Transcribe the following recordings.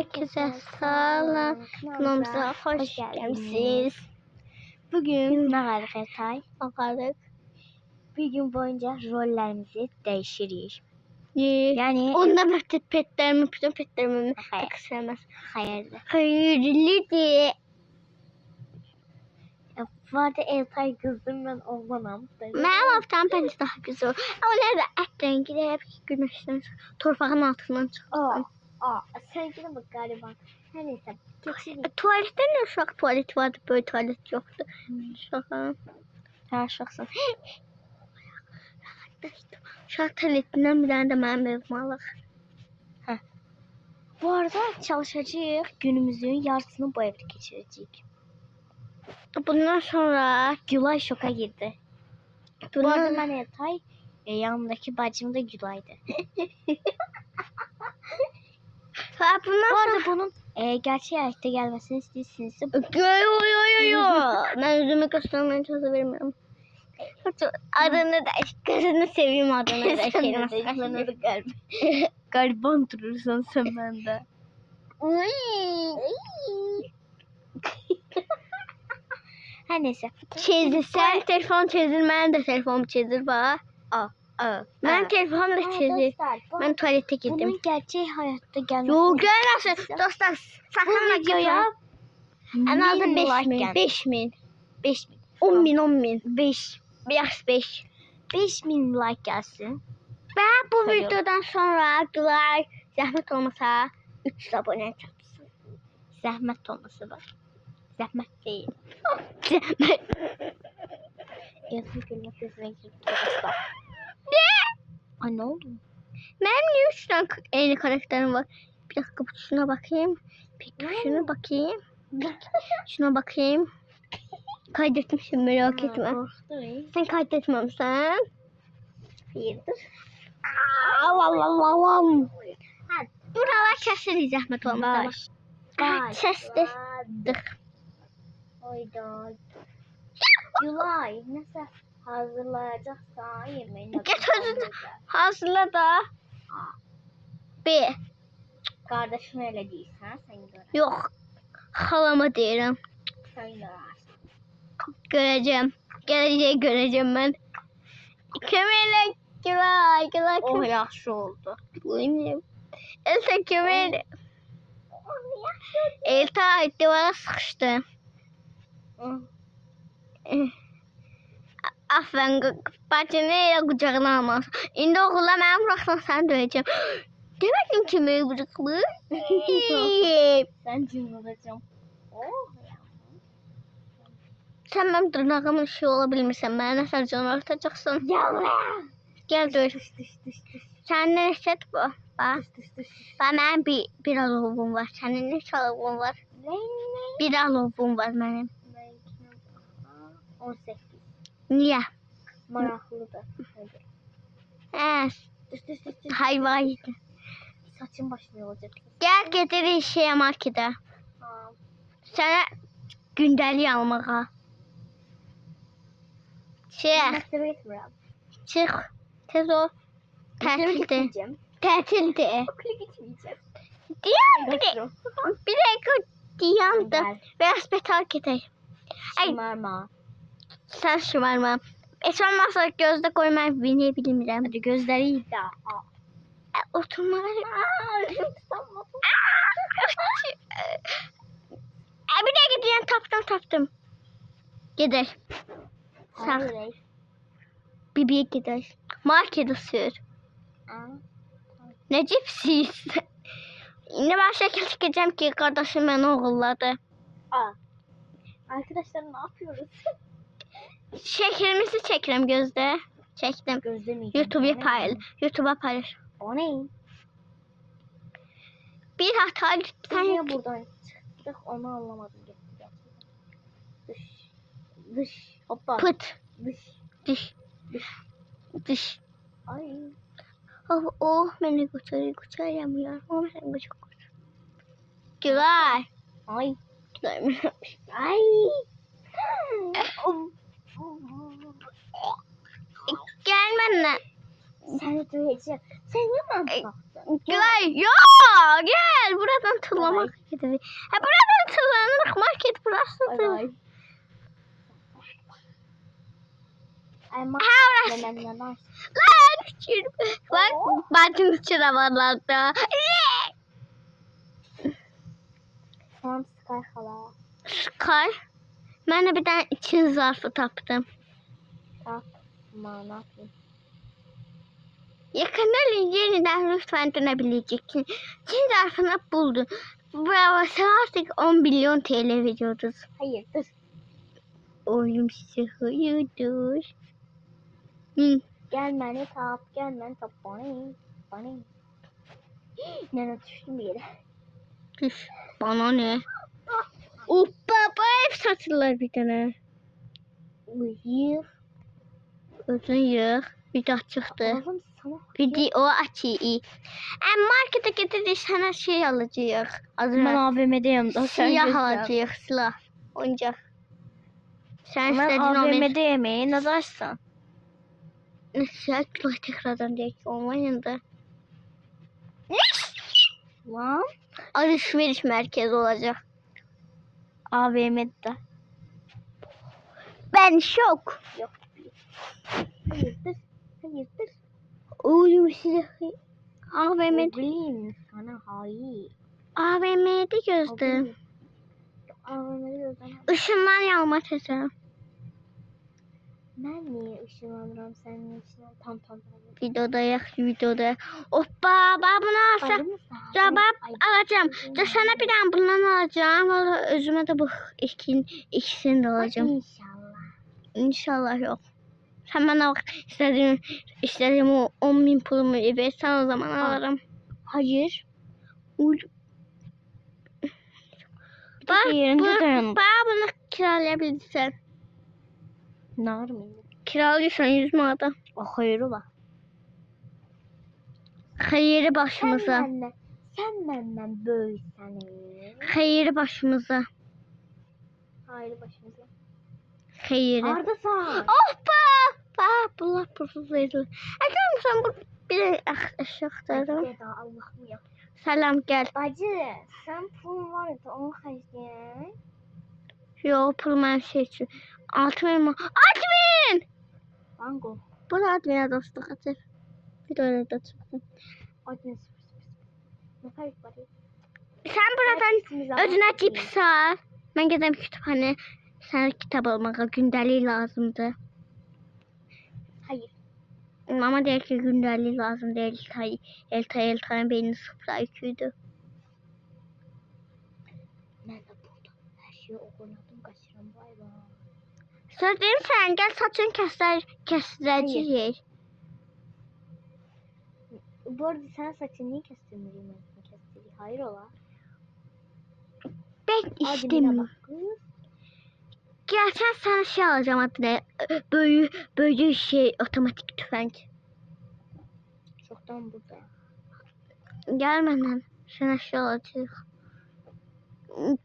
Herkese selam. Kanalımıza hoş geldiniz. Bugün ne hareketay? bakardık. Bir gün boyunca rollerimizi değişiriz. Yani onda bütün petlerimi pek sevmez. Hayırlı. Hayırlı. Bu arada Eltay kızdım, ben oğlanam. Benim haftam bence daha güzel. Ama nerede et rengi hep güneşten torpağın altından çıksın. Sevgilim bak galiba. Her neyse. Geçelim. Tuvalette ne uşak tuvaleti vardı, böyle tuvalet yoktu. Şaka. Her şahsın. Uşak tuvaletinden bir tane de benim evim alır. Bu arada çalışacağız. Günümüzün yarısını bu evde geçireceğiz. Bundan sonra Gülay şoka girdi. Bu arada ben Eltay, yanımdaki bacım da Gülay'dı. bundan Bu arada bunun gerçek hayatta gelmesini istiyorsanız ben yüzümü göstermeye çalışıyorum. Adını da kızını seveyim adını da galiba. Gariban durursan sen bende. Her neyse. Sen telefon çizdir, ben de telefon çizdir bana. Ben telefon da çizdir. Ben tuvalete gittim. Bunun gerçek hayatta gelmesini. Yok gelmesin. Dostlar sakın videoya en az 5.000 5.000. 5.000. 10.000. 5. Biraz 5. 5.000 like gelsin. Ben bu Tabii. videodan sonra Gülay zahmet olmasa 300 abone çarpsın. Zahmet olması var. Zahmet değil. Zahmet. Yazın gülmek gözüne girip dostlar. Ay ne oldu? Benim niye 3 tane aynı karakterim var? Bir dakika şuna bakayım. Peki şuna bakayım. Şuna bakayım. Kaydetmişim merak etme. Sen kaydetmemişsin. Hayırdır? Allah'ım. Buralar keseriz zahmet olmasa. Kestik. Hayda. Gülay nasıl hazırlayacaksan yemeğini. Geç hazırla da. Bir. Kardeşim öyle değilsen sen gör. Yok. Halama diyelim. Sen görersin. Göreceğim. Geleceği göreceğim ben. Kömeyle Gülay. Oh yaxşı oldu. Buyurun. Elsa kömeyle. Elsa duvara sıkıştı. Aferin. Bacını kucağına almaz. İndi oğula ben bıraksan sen döveceğim. Demedim kömeği bırakılır. Ben cimrolacağım. Oh ya. Sen benim tırnağımın şey olabilirsen bana nasıl canı ortacaksın. Gel dur. Dış. Senin ne set bu? Bak. Dış. Benim bir alovum var. Senin ne alovun var? Bir alovum var benim. 18. Niye? Maraqlıdır. Dış. Hayvan. Saçın başına olacak. Gel getir şeye markete. Sana gündəlik almağa. Məktəbə getmirəm. Çıx. Tez ol. Tətildir. Tətildir. Okula gitmeyeceğim. Bir dakika diyandı. Biraz betal gedək. Şımarma. Sen şımarma. Heç olmazsa gözdə qoymayı bilmirəm. Hadi gözleri iyi de. Oturmağa. Bir de gidiyorum taptım. Gider. Sağ. Bibiye gider. Markete sür. Necipsiz. Yine ben şekil çekeceğim ki kardeşim beni oğulladı. Arkadaşlar ne yapıyoruz? Şeklimizi çekelim gözde. Çektim. Gözlemeyeceğim. YouTube'a paylaş. O ne? Bir hata Niye lütfen. buradan çıktık onu anlamadım. Dış. Hoppa. Pıt. Dış. Ay. Oh beni götürüyor. Oh beni götürüyor. Güzel. Ay. Güzel. Ay. Gel benimle. Seni duyacağım. Sen niye bana baktın? Güzel. Ya gel buradan buradan tırlamak gedir. Ha buradan tırlanırıq. Market Bay burasıdır. bay. Ay ma. Ha orası. Hemen yanar. Lan küçük. Bak bacım çıravarlarda. Tamam Sky hala. Sky. Ben de bir tane için zarfı taptım. Tak. Aman ne yapayım. Yakında yeniden lütfen dönebileceksin. Çin zarfını buldun. Bravo, sen artık 10 milyon TL veriyoruz. Hayırdır? Oyun size hayırdır. Hı. Gel beni tap. Gel beni tap. Bana. Nene düştüm bir yere. Üf, bana ne? Oh baba ev satırlar bir tane. Uyuyor. Özün yığ. Video çıktı. Oğlum sana. Video açıyı. Markete getirdik sana şey alacağız. Ben AVM'de yanımda. Silah alacağız. Silah. Oyuncak. Sen Ben istediğin o AVM'de yemeği ne dersen? Silah tekrardan değil. Olmayınca. Lan. Alışveriş merkezi olacak. AVM'de. Ben şok. Yok. Hayırdır? Hayırdır? Oğlum size AVM'de, Bileyim sana hayır. AVM'de gözde. AVM'de gözden. Işınlar yağma tezem. Ben niye ışınlanırım senin için? Tam. Videoda. Hoppa ben bunu alsam. Ya ben alacağım. Ya sana bir tane bundan alacağım. Valla özüme de bu ikisini de alacağım. İnşallah. İnşallah yok. Sen bana bak istediğim o 10.000 pulumu versen o zaman alırım. Hayır. Uy. Bak yerinde dayanıp. Bana bunu kiralayabilirsen. Ne yapayım? Kiralıyorsan 100 manata. Hayır ola. Hayırı başımıza. Sen benden böylsen. Hayırı başımıza. Hayır başımıza. Hayırı. Arda sağ. Hoppa. Bak bunlar pulsuz verilir. Sen bu bir aşağıdarım. Veda Allah'ım ya. Selam gel. Bacı sen pulun vardı onu harcayan. Yo pul ben şey için. 6.000 mi? 6.000! Bango. Burada 6.000 dostluk atır. Bir de öyle de çıktı. Adın ne fark var? Sen buradan özüne cips al. Ben gidelim kütüphane. Sana kitap almaya gündəlik lazımdı. Hayır. Ama deyir ki gündəlik lazım değil. Eltay'ın beyni 0 IQ'ydu. Ben de burada her şeyi okuladım kaçıram. Bay bay. Söz deyim sen gel saçın kestireceğiz. Bu arada sen saçını niye kestirmeyeyim ben kestireyim? Hayır ola. Ben istemiyorum. Gelsen sana şey alacağım adına. Böyle şey otomatik tüfek. Çoktan burada. Gelmeden sana şey alacak.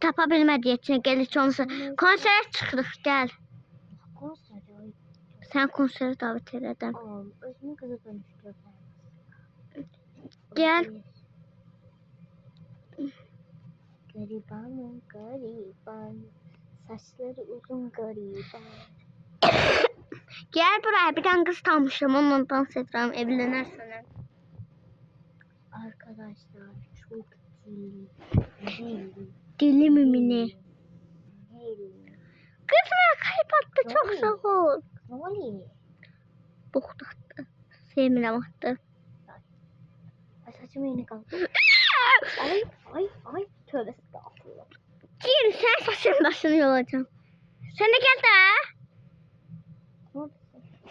Tapa bilmediği için gelir olmasa. Konsere çıkırıq gel. Konser ya. Sen konsere davet ederim. Özümün kızı dönüştürüyor. Gel. Garibanım gariban. Saçları uzun gariban. Gel buraya bir tane kız tanımışım onunla dans ederim evlenirsen. Arkadaşlar çok dili. Dili mimini. Dili. Kız bana kalp attı çok sağ ol. Ne oluyor? Bok attı. Sevmirem attı. Ay saçımı yine kalktı. Ay tövbe estağfurullah. Gel sen saçın başını yolacağım. Sen de gel de.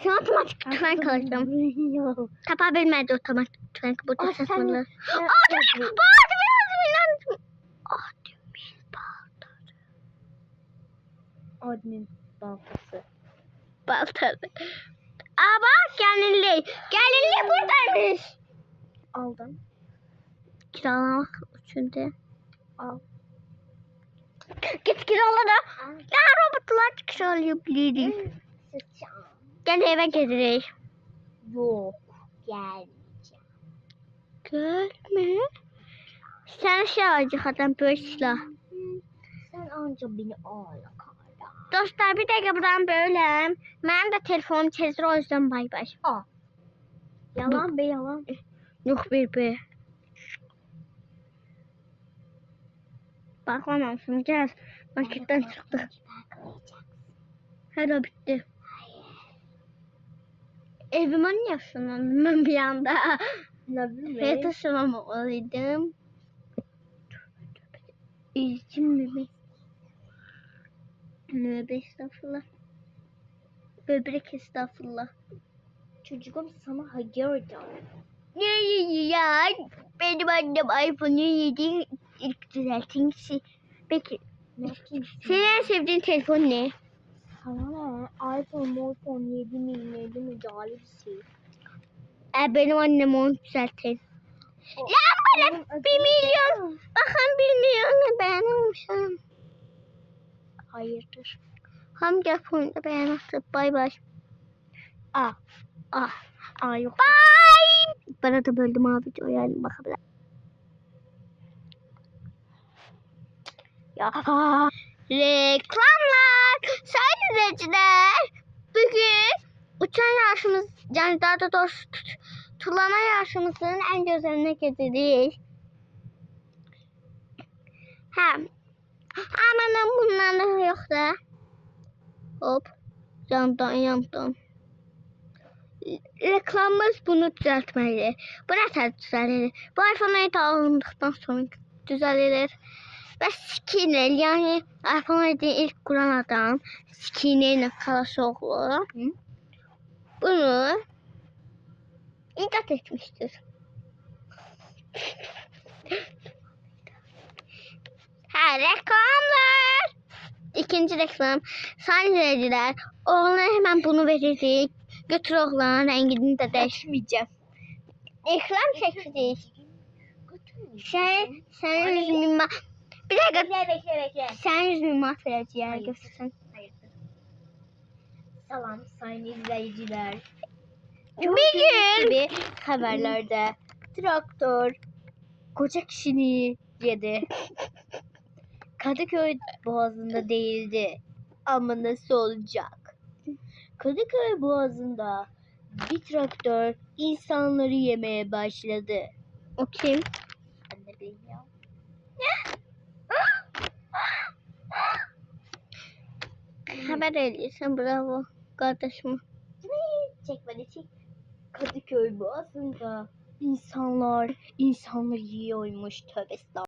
Sen otomatik tüfek alacağım. Tapa bilmedi otomatik tüfek bu da sıfırlı. Admin Admin baltası. baltalı. Aa bak gelinli. Gelinli buradaymış. Aldım. Kiralamak için de. Al. Git kirala da. Ya robotlar kiralayabiliriz. Sıçan. Gel eve geliriz. Yok. Gelmeyeceğim. Gelme. Sen şey alacak adam böyle silah. Sen anca beni ağla karda. Dostlar bir dakika buradan böyle. Benim de telefonum tezdir o yüzden bay bay. Yalan be yalan. Yok bir. Bakmamışım gel. Marketten çıktık. Her o bitti. Evime niye yaşlandım ben bir anda? Ne bileyim. Şeye taşımamalıydım. İlkim mi? Növbe estağfurullah. Böbrek estağfurullah. Çocuğum sana hayır der. Ya benim annem iPhone 7 ilk düzeltmişti. Peki Ne kimsin? senin en sevdiğin telefon ne? Sana ne? iPhone 7 mi cali bir şey. Benim annem onu düzeltir. Ya bana 1 milyon. Bakın 1 milyonu beğenmişim. Hayırdır? Hangi telefonda beğenmiştim? Bay bay. Yok. Bye. Bana da böldüm abi yani bakabilir. Ya. Reklamlar. Sayın izleyiciler. Bugün uçan yarışımız yani daha doğrusu tulama yarışımızın en güzeline getirdik. Amanın bundan da yok da. Hop. Yandan. Reklamımız bunu düzeltmeli. Bu ne düzelir? Bu iPhone'u da alındıktan sonra düzelir. Ve skinner yani iPhone'u ilk kuran adam skinner'in kalası oğlu. Bunu icat etmiştir. Reklamlar. İkinci reklam. Sayın izleyiciler, oğluna hemen bunu verecek. Götür oğlanın rengini de değişmeyeceğim. Reklam çekecek. Sen 100 bin bir dakika. Bekle. Sen 100 bin mahvedeceğim. Göstersen. Hayırdır? Selam sayın izleyiciler. Bir gün. Gibi haberlerde traktör koca kişini yedi. Kadıköy boğazında değildi. Ama nasıl olacak? Kadıköy boğazında bir traktör insanları yemeye başladı. O kim? Ben de bilmiyorum. Haber ediyorsun, bravo kardeşim. Çekmedi çek. Kadıköy boğazında insanları yiyormuş, tövbe estağfurullah.